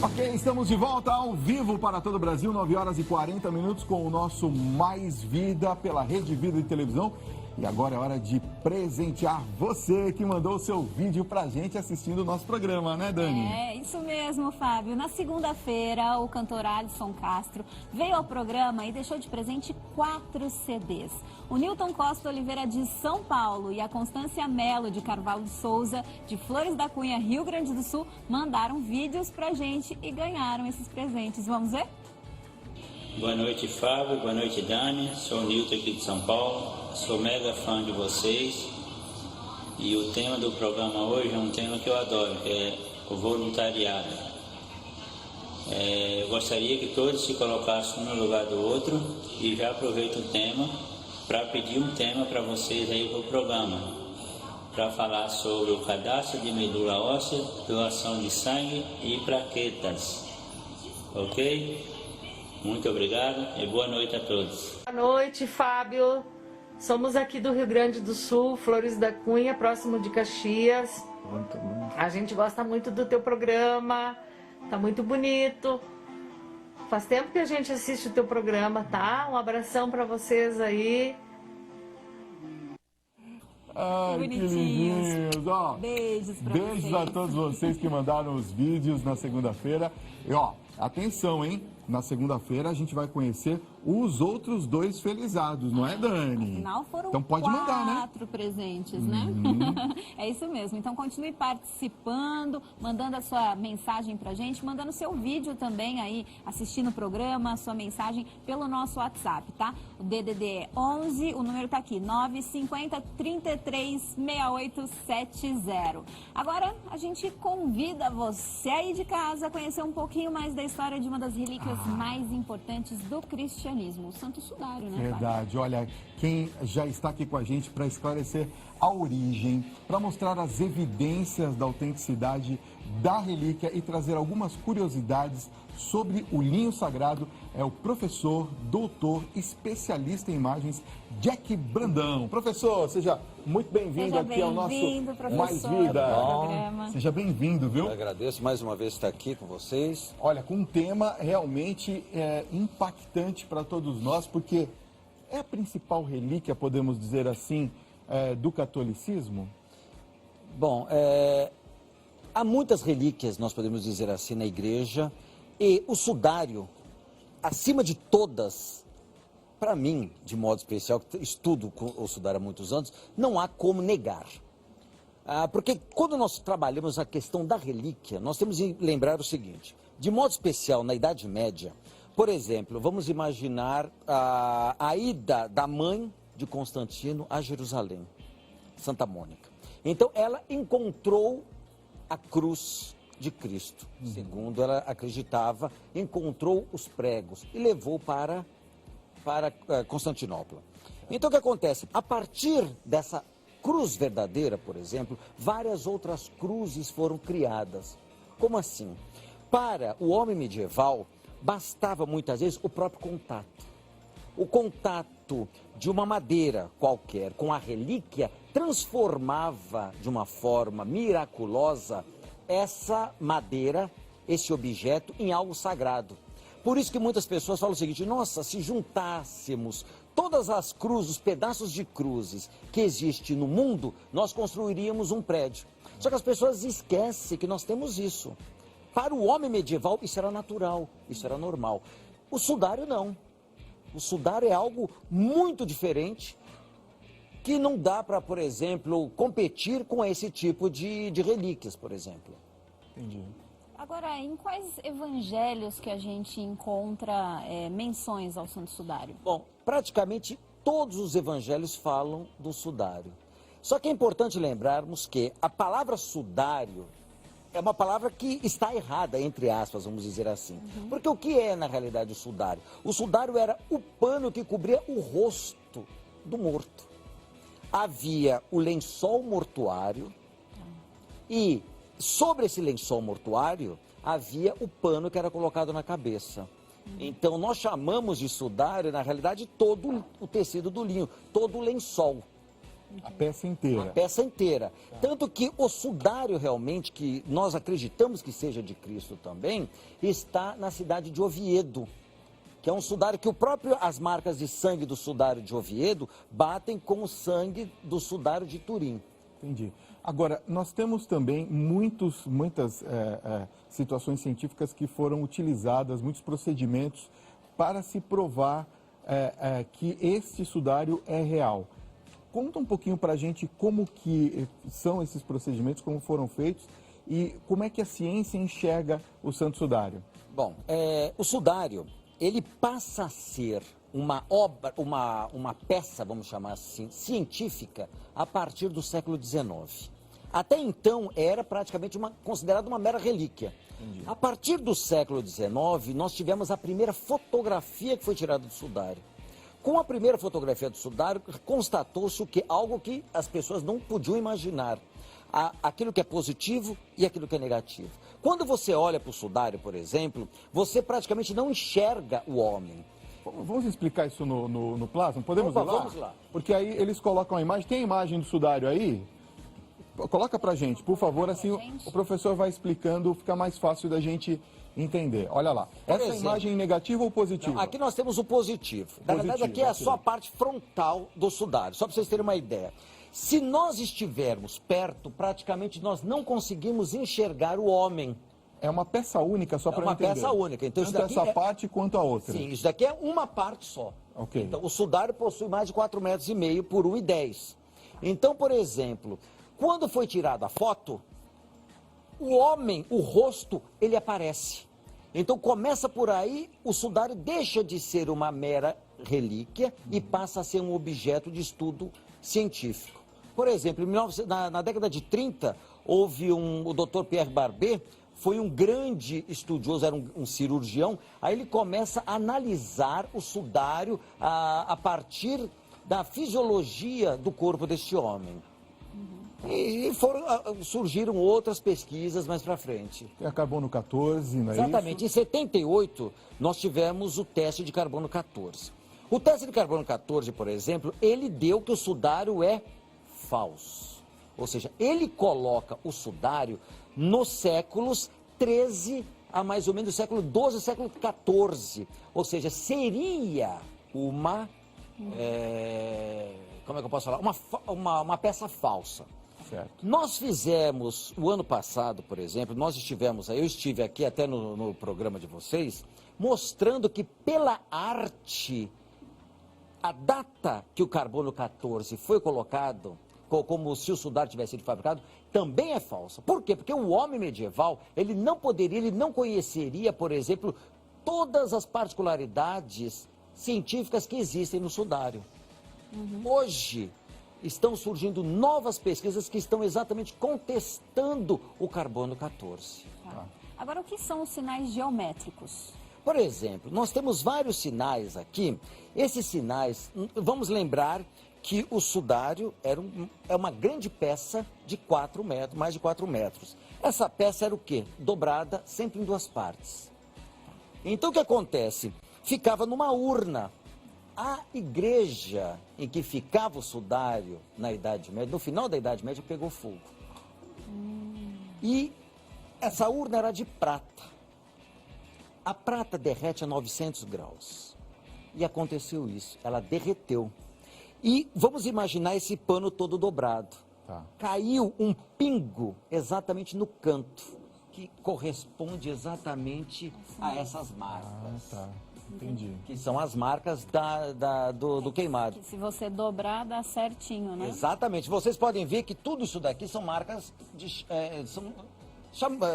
Ok, estamos de volta ao vivo para todo o Brasil, 9 horas e 40 minutos com o nosso Mais Vida pela Rede Vida de Televisão. E agora é hora de presentear você que mandou o seu vídeo pra gente assistindo o nosso programa, né, Dani? É, isso mesmo, Fábio. Na segunda-feira, o cantor Alisson Castro veio ao programa e deixou de presente 4 CDs. O Newton Costa Oliveira de São Paulo e a Constância Melo de Carvalho de Souza, de Flores da Cunha, Rio Grande do Sul, mandaram vídeos pra gente e ganharam esses presentes. Vamos ver? Boa noite, Fábio. Boa noite, Dani. Sou o Nilton aqui de São Paulo. Sou mega fã de vocês. E o tema do programa hoje é um tema que eu adoro, que é o voluntariado. Eu gostaria que todos se colocassem um no lugar do outro e já aproveito o tema para pedir um tema para vocês aí pro programa, para falar sobre o cadastro de medula óssea, doação de sangue e plaquetas. Ok? Muito obrigado e boa noite a todos. Boa noite, Fábio. Somos aqui do Rio Grande do Sul, Flores da Cunha, próximo de Caxias. Muito bom. A gente gosta muito do teu programa, tá muito bonito. Faz tempo que a gente assiste o teu programa, tá? Um abração pra vocês aí. Ai, que Bonitinhos. lindinhos, ó. Beijos pra Beijos vocês. a todos vocês que mandaram os vídeos na segunda-feira. E ó, atenção, hein? Na segunda-feira a gente vai conhecer os outros 2 felizados, não é, Dani? Afinal, foram Então pode 4 mandar, né? presentes, né? É isso mesmo. Então continue participando, mandando a sua mensagem pra gente, mandando seu vídeo também aí, assistindo o programa, a sua mensagem pelo nosso WhatsApp, tá? O DDD é 11, o número tá aqui, 950 33 6870. Agora a gente convida você aí de casa a conhecer um pouquinho mais da história de uma das relíquias mais importantes do cristianismo, o Santo Sudário, né, Fábio? Verdade, olha, quem já está aqui com a gente para esclarecer a origem, para mostrar as evidências da autenticidade da relíquia e trazer algumas curiosidades sobre o linho sagrado é o professor, doutor, especialista em imagens, Jack Brandão. Professor, seja muito bem-vindo aqui ao nosso Mais Vida. Seja bem-vindo, viu? Eu agradeço mais uma vez estar aqui com vocês. Olha, com um tema realmente impactante para todos nós, porque é a principal relíquia, podemos dizer assim, do catolicismo? Bom, há muitas relíquias, nós podemos dizer assim, na igreja, e o sudário, acima de todas, para mim, de modo especial, que estudo o sudário há muitos anos, não há como negar. Porque quando nós trabalhamos a questão da relíquia, nós temos que lembrar o seguinte, de modo especial, na Idade Média, por exemplo, vamos imaginar a ida da mãe de Constantino a Jerusalém, Santa Mônica. Então, ela encontrou a cruz de Cristo, segundo ela acreditava, encontrou os pregos e levou para Constantinopla. Então, o que acontece? A partir dessa cruz verdadeira, por exemplo, várias outras cruzes foram criadas. Como assim? Para o homem medieval, bastava muitas vezes o próprio contato. O contato de uma madeira qualquer com a relíquia transformava de uma forma miraculosa essa madeira, esse objeto, em algo sagrado. Por isso que muitas pessoas falam o seguinte, nossa, se juntássemos todas as cruzes, os pedaços de cruzes que existem no mundo, nós construiríamos um prédio. Só que as pessoas esquecem que nós temos isso. Para o homem medieval, isso era natural, isso era normal. O sudário não. O sudário é algo muito diferente, que não dá para, por exemplo, competir com esse tipo de relíquias, por exemplo. Entendi. Agora, em quais evangelhos que a gente encontra menções ao Santo Sudário? Bom, praticamente todos os evangelhos falam do sudário. Só que é importante lembrarmos que a palavra sudário é uma palavra que está errada, entre aspas, vamos dizer assim. Porque o que é, na realidade, o sudário? O sudário era o pano que cobria o rosto do morto. Havia o lençol mortuário e sobre esse lençol mortuário havia o pano que era colocado na cabeça. Então nós chamamos de sudário, na realidade, todo o tecido do linho, todo o lençol. A peça inteira. A peça inteira. Tanto que o sudário realmente, que nós acreditamos que seja de Cristo também, está na cidade de Oviedo, que é um sudário que as marcas de sangue do sudário de Oviedo batem com o sangue do sudário de Turim. Entendi. Agora, nós temos também muitas situações científicas que foram utilizadas, muitos procedimentos para se provar que este sudário é real. Conta um pouquinho para a gente como que são esses procedimentos, como foram feitos e como é que a ciência enxerga o Santo Sudário. Bom, o sudário, ele passa a ser uma obra, uma peça, vamos chamar assim, científica, a partir do século XIX. Até então, era praticamente considerada uma mera relíquia. Entendi. A partir do século XIX, nós tivemos a primeira fotografia que foi tirada do sudário. Com a primeira fotografia do sudário, constatou-se o que algo que as pessoas não podiam imaginar. Aquilo que é positivo e aquilo que é negativo. Quando você olha para o sudário, por exemplo, você praticamente não enxerga o homem. Vamos explicar isso no plasma? Podemos ir lá? Vamos lá. Porque aí eles colocam a imagem. Tem a imagem do sudário aí? Coloca pra gente, por favor, assim o professor vai explicando, fica mais fácil da gente entender. Olha lá. Essa é a imagem negativa ou positiva? Não, aqui nós temos o positivo. Na verdade, aqui é só a parte frontal do sudário, só para vocês terem uma ideia. Se nós estivermos perto, praticamente nós não conseguimos enxergar o homem. É uma peça única, só para eu entender. É uma peça única. Então, tanto essa parte quanto a outra. Sim, isso daqui é uma parte só. Ok. Então, o sudário possui mais de 4,5 metros por 1,10. Então, por exemplo, quando foi tirada a foto, o homem, o rosto, ele aparece. Então, começa por aí, o sudário deixa de ser uma mera relíquia e passa a ser um objeto de estudo científico. Por exemplo, na década de 30, houve o Dr. Pierre Barbet, foi um grande estudioso, era um cirurgião, aí ele começa a analisar o sudário a partir da fisiologia do corpo deste homem. E surgiram outras pesquisas mais para frente. Tem a carbono 14, não é isso? Exatamente. Em 78, nós tivemos o teste de carbono 14. O teste de carbono 14, por exemplo, ele deu que o sudário é falso. Ou seja, ele coloca o sudário nos séculos 13 a mais ou menos século 12, século 14. Ou seja, seria uma... como é que eu posso falar? Uma peça falsa. Certo. Nós fizemos, o ano passado, por exemplo, eu estive aqui até no programa de vocês, mostrando que pela arte, a data que o carbono 14 foi colocado, como se o sudário tivesse sido fabricado, também é falsa. Por quê? Porque o homem medieval, ele não conheceria, por exemplo, todas as particularidades científicas que existem no sudário. Hoje, estão surgindo novas pesquisas que estão exatamente contestando o carbono 14. Tá. Agora, o que são os sinais geométricos? Por exemplo, nós temos vários sinais aqui. Esses sinais, vamos lembrar que o sudário é uma grande peça de 4 metros, mais de 4 metros. Essa peça era o quê? Dobrada sempre em 2 partes. Então, o que acontece? Ficava numa urna. A igreja em que ficava o sudário na Idade Média, no final da Idade Média, pegou fogo. E essa urna era de prata. A prata derrete a 900 graus. E aconteceu isso, ela derreteu. E vamos imaginar esse pano todo dobrado. Tá. Caiu um pingo exatamente no canto, que corresponde exatamente a essas marcas. Tá. Entendi. Que são as marcas do queimado. Que se você dobrar, dá certinho, né? Exatamente. Vocês podem ver que tudo isso daqui são marcas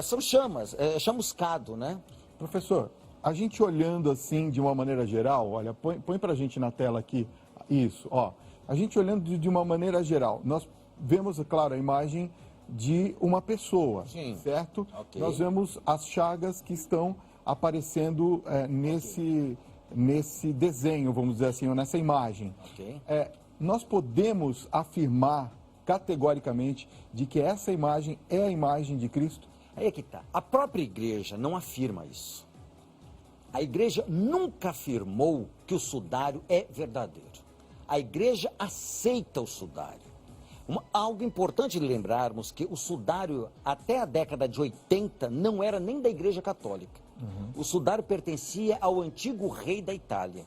são chamas, chamuscado, né? Professor, a gente olhando assim de uma maneira geral, olha, põe pra gente na tela aqui, isso, ó. A gente olhando de uma maneira geral, nós vemos, claro, a imagem de uma pessoa, Sim. certo? Ok. Nós vemos as chagas que estão aparecendo nesse desenho, vamos dizer assim, ou nessa imagem. Ok. Nós podemos afirmar categoricamente de que essa imagem é a imagem de Cristo? Aí é que tá. A própria igreja não afirma isso. A igreja nunca afirmou que o sudário é verdadeiro. A igreja aceita o sudário. Algo importante de lembrarmos que o sudário, até a década de 80, não era nem da Igreja Católica. O sudário pertencia ao antigo rei da Itália.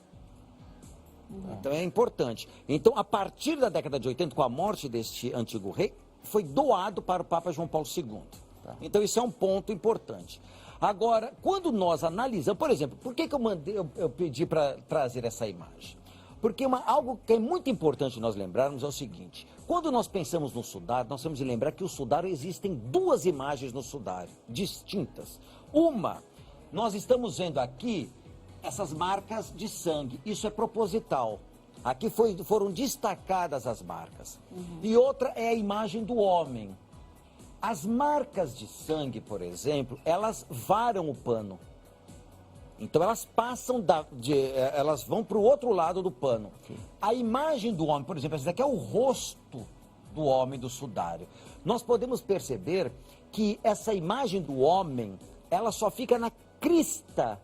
Então é importante. Então, a partir da década de 80, com a morte deste antigo rei, foi doado para o Papa João Paulo II. Então isso é um ponto importante. Agora, quando nós analisamos, por exemplo, por que eu pedi para trazer essa imagem? Porque algo que é muito importante nós lembrarmos é o seguinte: quando nós pensamos no sudário, nós temos de lembrar que o sudário, existem duas imagens no sudário, distintas. Uma, nós estamos vendo aqui essas marcas de sangue, isso é proposital. Aqui foram destacadas as marcas. E outra é a imagem do homem. As marcas de sangue, por exemplo, elas varam o pano. Então elas passam, elas vão para o outro lado do pano. A imagem do homem, por exemplo, essa daqui é o rosto do homem do sudário. Nós podemos perceber que essa imagem do homem, ela só fica na crista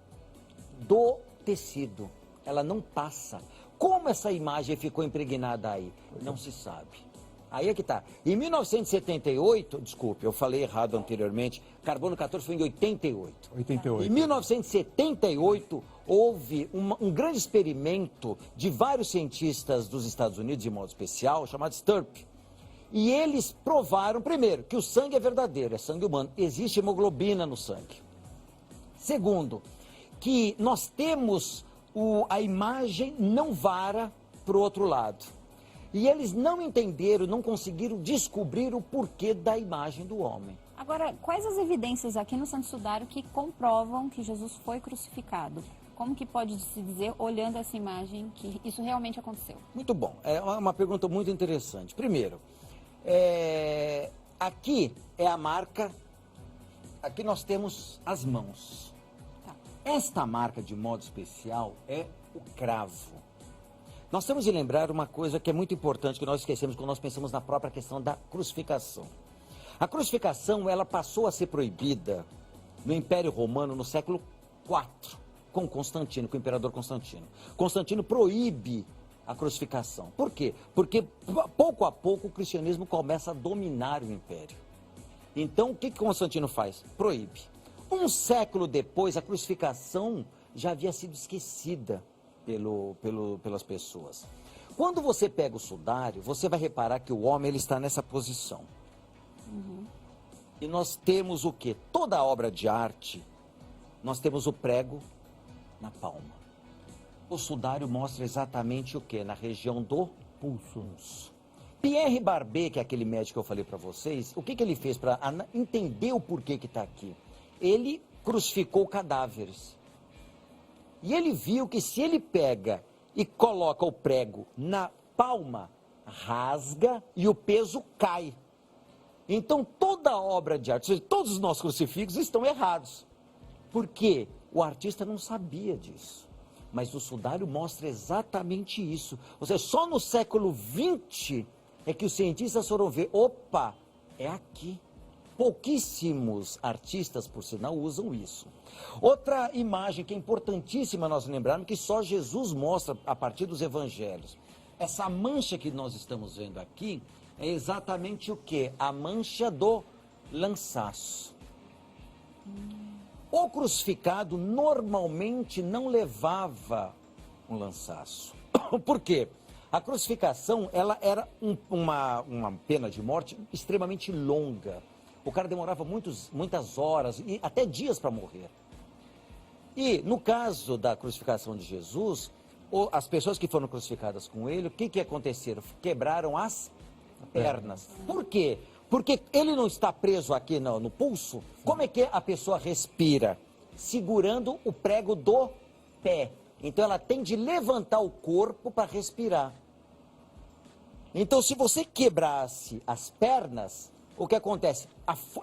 do tecido. Ela não passa. Como essa imagem ficou impregnada aí? Não se sabe. Aí é que tá. Em 1978, desculpe, eu falei errado anteriormente, carbono 14 foi em 88. 88. Em 1978, houve um grande experimento de vários cientistas dos Estados Unidos, de modo especial, chamado STURP. E eles provaram, primeiro, que o sangue é verdadeiro, é sangue humano, existe hemoglobina no sangue. Segundo, que nós temos a imagem não vara para o outro lado. E eles não entenderam, não conseguiram descobrir o porquê da imagem do homem. Agora, quais as evidências aqui no Santo Sudário que comprovam que Jesus foi crucificado? Como que pode se dizer, olhando essa imagem, que isso realmente aconteceu? Muito bom, é uma pergunta muito interessante. Primeiro, aqui é a marca, aqui nós temos as mãos. Tá. Esta marca, de modo especial, é o cravo. Nós temos de lembrar uma coisa que é muito importante, que nós esquecemos quando nós pensamos na própria questão da crucificação. A crucificação, ela passou a ser proibida no Império Romano no século IV, com Constantino, com o imperador Constantino. Constantino proíbe a crucificação. Por quê? Porque pouco a pouco o cristianismo começa a dominar o império. Então, o que Constantino faz? Proíbe. Um século depois, a crucificação já havia sido esquecida pelas pessoas. Quando você pega o sudário, você vai reparar que o homem ele está nessa posição. E nós temos o quê? Toda a obra de arte, nós temos o prego na palma. O sudário mostra exatamente o quê? Na região do pulso. Pierre Barbet, que é aquele médico que eu falei para vocês, o que ele fez para entender o porquê que está aqui? Ele crucificou cadáveres. E ele viu que se ele pega e coloca o prego na palma, rasga e o peso cai. Então toda a obra de arte, ou seja, todos os nossos crucifixos estão errados. Por quê? O artista não sabia disso. Mas o sudário mostra exatamente isso. Ou seja, só no século XX é que os cientistas foram ver, opa, é aqui. Pouquíssimos artistas, por sinal, usam isso. Outra imagem que é importantíssima nós lembrarmos, que só Jesus mostra a partir dos evangelhos. Essa mancha que nós estamos vendo aqui é exatamente o quê? A mancha do lançaço. O crucificado normalmente não levava um lançaço. Por quê? A crucificação, ela era uma pena de morte extremamente longa. O cara demorava muitas horas e até dias para morrer. E no caso da crucificação de Jesus, as pessoas que foram crucificadas com ele, o que aconteceram? Quebraram as pernas. Por quê? Porque ele não está preso aqui no pulso. Como é que a pessoa respira? Segurando o prego do pé. Então ela tem de levantar o corpo para respirar. Então se você quebrasse as pernas, o que acontece?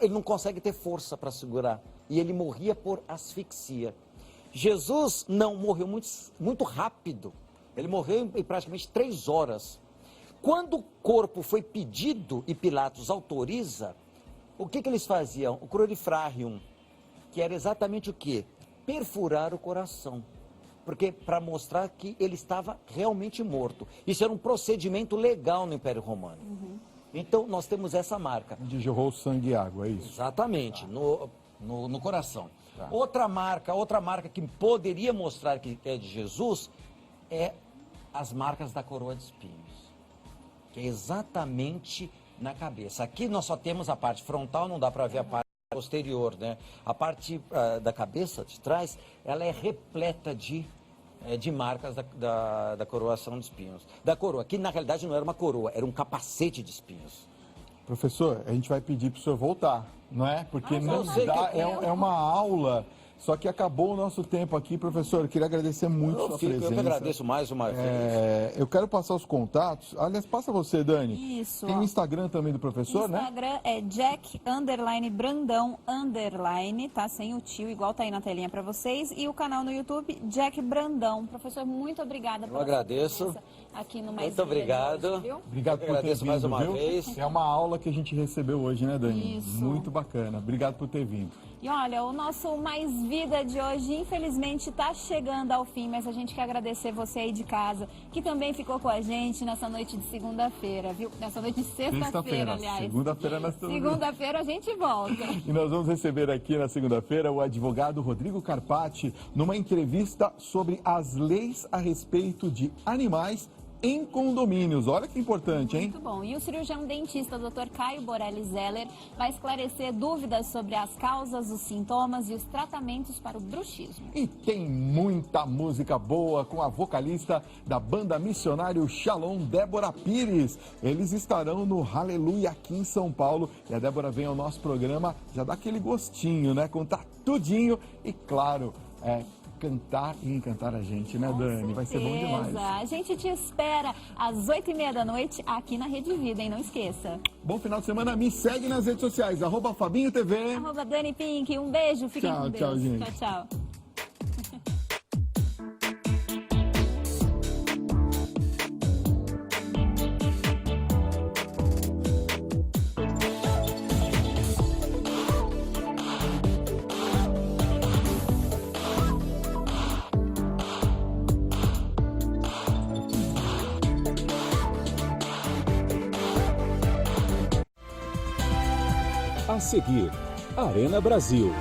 Ele não consegue ter força para segurar. E ele morria por asfixia. Jesus não morreu muito rápido. Ele morreu em praticamente 3 horas. Quando o corpo foi pedido e Pilatos autoriza, o que eles faziam? O crucifrágium, que era exatamente o quê? Perfurar o coração. Porque para mostrar que ele estava realmente morto. Isso era um procedimento legal no Império Romano. Então, nós temos essa marca. Onde jorrou sangue e água, é isso? Exatamente, no coração. Tá. Outra marca que poderia mostrar que é de Jesus é as marcas da coroa de espinhos, que é exatamente na cabeça. Aqui nós só temos a parte frontal, não dá para ver a parte posterior, né? A parte da cabeça de trás, ela é repleta de marcas da coroação de espinhos. Da coroa, que na realidade não era uma coroa, era um capacete de espinhos. Professor, a gente vai pedir para o senhor voltar, não é? Porque não sei dá, que é uma aula, só que acabou o nosso tempo aqui, professor. Eu queria agradecer muito sua presença. Eu que agradeço mais uma vez. Eu quero passar os contatos. Aliás, passa você, Dani. Isso. Tem o Instagram também do professor, né? O Instagram é Jack_Brandão_, tá? Sem o tio, igual tá aí na telinha para vocês. E o canal no YouTube, Jack Brandão. Professor, muito obrigada pela sua presença aqui no Mais Muito obrigado. Vida de hoje, viu? Obrigado por ter agradeço vindo, mais uma viu? vez. É uma aula que a gente recebeu hoje, né, Dani? Isso. Muito bacana. Obrigado por ter vindo. E olha, o nosso Mais Vida de hoje, infelizmente, está chegando ao fim, mas a gente quer agradecer você aí de casa, que também ficou com a gente nessa noite de segunda-feira, viu? Nessa noite de sexta-feira, aliás. Segunda-feira nós estamos... Segunda-feira a gente volta. E nós vamos receber aqui na segunda-feira o advogado Rodrigo Carpati numa entrevista sobre as leis a respeito de animais em condomínios. Olha que importante, hein? Muito bom. E o cirurgião dentista, Dr. Caio Borelli Zeller, vai esclarecer dúvidas sobre as causas, os sintomas e os tratamentos para o bruxismo. E tem muita música boa com a vocalista da banda Missionário Shalom, Débora Pires. Eles estarão no Aleluia aqui em São Paulo. E a Débora vem ao nosso programa, já dá aquele gostinho, né? Contar tudinho e, claro, cantar e encantar a gente, né, Dani? Vai ser bom demais. A gente te espera às 8h30 da noite aqui na Rede Vida, hein? Não esqueça. Bom final de semana. Me segue nas redes sociais, @FabinhoTV. @Dani Pink. Um beijo. Fiquem com Deus. Tchau, gente. Tchau, tchau. A seguir, Arena Brasil.